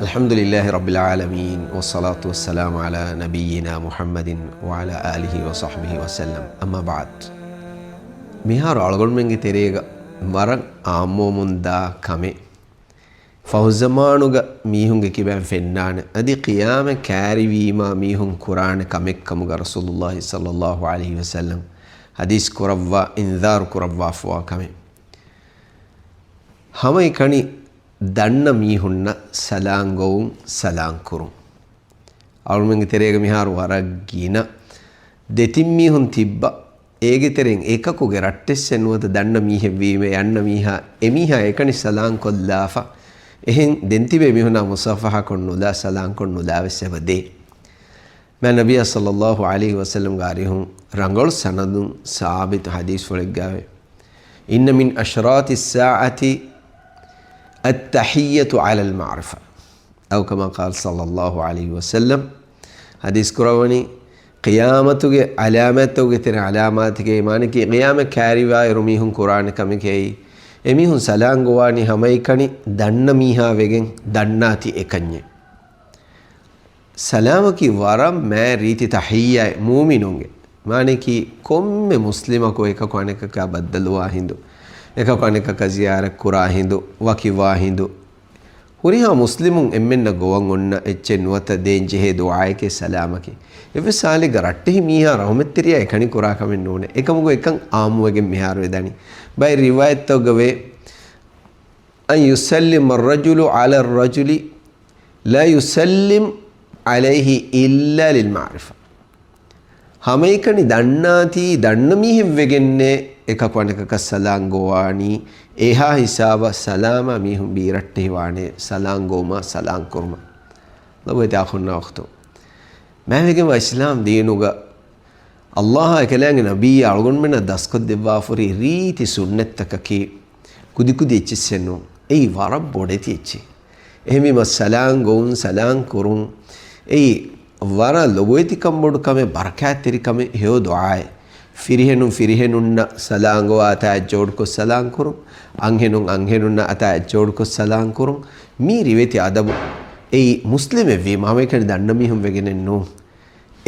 الحمد لله رب العالمين والصلاة والسلام على نبينا محمد وعلى آله وصحبه وسلم أما بعد ميهار ألغون منجي تريغا مرن آمو مندا كامي فوزمانوغا ميهونغ كيبان فنان أدي قيام كاري ويما ميهون قرآن كاميك كمغا رسول الله صلى الله عليه وسلم حديث كربوا انذار كربوا فوا كامي همي كاني දන්න මීහුන්න සලාම් ගොවුන් සලාම් කුරුම් අලුමෙන්ගේ තෙරේග මිහාරු වරග්ගින දෙතින් මීහුන් තිබ්බ ඒගේ තෙරෙන් එකකුගේ රට්ටෙස් එනුවත දන්න මීහෙ වීම යන්න මීහා එමීහා එකනි සලාම් කොල්ලාෆා එහෙන් දෙන්තිබේ මිහුනා මුසාෆහා කොන්නුලා සලාම් කොන්නුලා වෙසබදේ මා නබිය සල්ලල්ලාහු අලයිහි වසල්ලම් ගාරිහුන් රංගොල් සනදුන් සාබිත හදීස් වලග්ගාවේ ඉන්න මින් අෂරාති الساعة التحية على المعرفة أو كما قال صلى الله عليه وسلم حديث كرواني قيامتك علامتك ترى علاماتك إيمانك قيامة كاريوا يرميهم قرآن كمكي إميهم سلام قواني هميكني دن ميها وجن دناتي إكني سلامك ورم ما ريتي تحية مؤمنون مانك كم مسلمك ويكا كونك كبدلوا هندو eka kaneka kaziyara kura hindu wakiwa hindu huriha muslimun emmenna gowan onna echen wata denje he duaike salamaki ewe sali garatte miha rahmettiriya ekani kura kamen none ekamugo ekan aamuwege miharu edani by riwayat togave an yusallim ar-rajulu ala ar-rajuli la yusallim alayhi illa lil ma'rifa hameikani dannati danna mihe wegenne එකපණකක සලාම් ගෝවානි එහා හිසාව සලාම මිහුම් බීරට්ටි වානේ සලාම් ගෝමා සලාම් කුර්මා ලබේ අඛුන්න වක්තෝ මෑවගේ ඉස්ලාම් දීනුග අල්ලාහ එකලංග නබී අල්ගොන් මෙන දස්කොත් දෙවා ෆරි රීති සුන්නත්තකකි කුදි කුදි එච්චෙන්නෝ ඒ වරබ් බොඩේති එච්චි එහෙමි සලාම් ගෝන් සලාම් කුරුම් ඒ වර ලොබෝති කම්බොඩ කමේ බරකාත් තෙරි කමේ හේෝ දුආයි ಫಿರಿಹೆನುನ್ನ ಸಲಾಂಗೋ ಆತ ಜೋಡ್ಕೊ ಸಲಾಂ ಕುರುಂ ಅಂಹೆನುನ್ನ ಆತ ಜೋಡ್ಕೊ ಸಲಾಂ ಕುರುಂ ಮೀ ರಿವೇತಿ ಅದಬು ಏಯ್ ಮುಸ್ಲಿಮೆ ವಿ ಮಾಮೇಕನಿ ದಣ್ಣ ಮೀಹುಂ ವೆಗೆನೆನ್ನು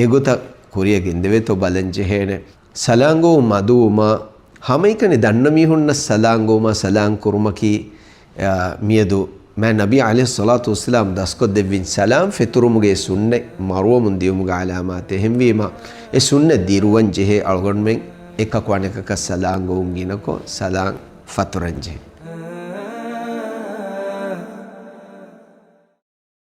ಎಗೊತ ಕುರಿಯಗಿಂದೆವೆ ತೊ ಬಲಂಜೆ ಹೇನೆ ಸಲಾಂಗೋ ಮದುಮ ಹಮೈಕನಿ ದಣ್ಣ ಮೀಹುನ್ನ ಸಲಾಂಗೋಮ ಸಲಾಂ ಕುರುಮಕಿ ಮಿಯದು मैं नबी अलैहि सलातु वस्सलाम दस्को देविन सलाम फितुरुमुगे सुन्ने मरुव मुंदियुमुगे अलामाते हिमवीमा ए सुन्ने दिरुवन जेहे अलगोन में एकक्वाने का सलाम गोंगिनको सलाम फतुरंजे